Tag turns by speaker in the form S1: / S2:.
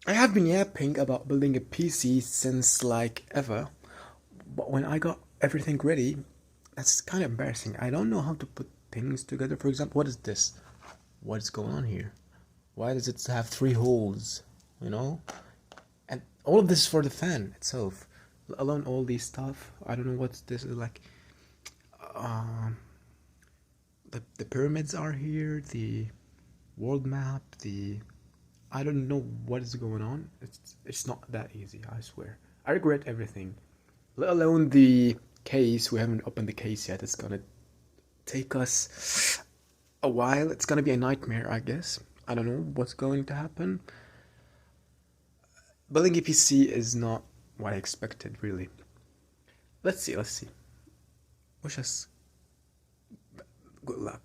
S1: I have been yapping about building a PC since like ever, but when I got everything ready, that's kind of embarrassing. I don't know how to put things together. For example, what is this? What is going on here? Why does it have three holes? You know? And all of this is for the fan itself, let alone all these stuff. I don't know what this is like. Um, the pyramids are here, the world map, the I don't know what is going on. It's not that easy, I swear. I regret everything. Let alone the case. We haven't opened the case yet. It's gonna take us a while. It's gonna be a nightmare, I guess. I don't know what's going to happen. Building a PC is not what I expected, really. Let's see. Wish us good luck.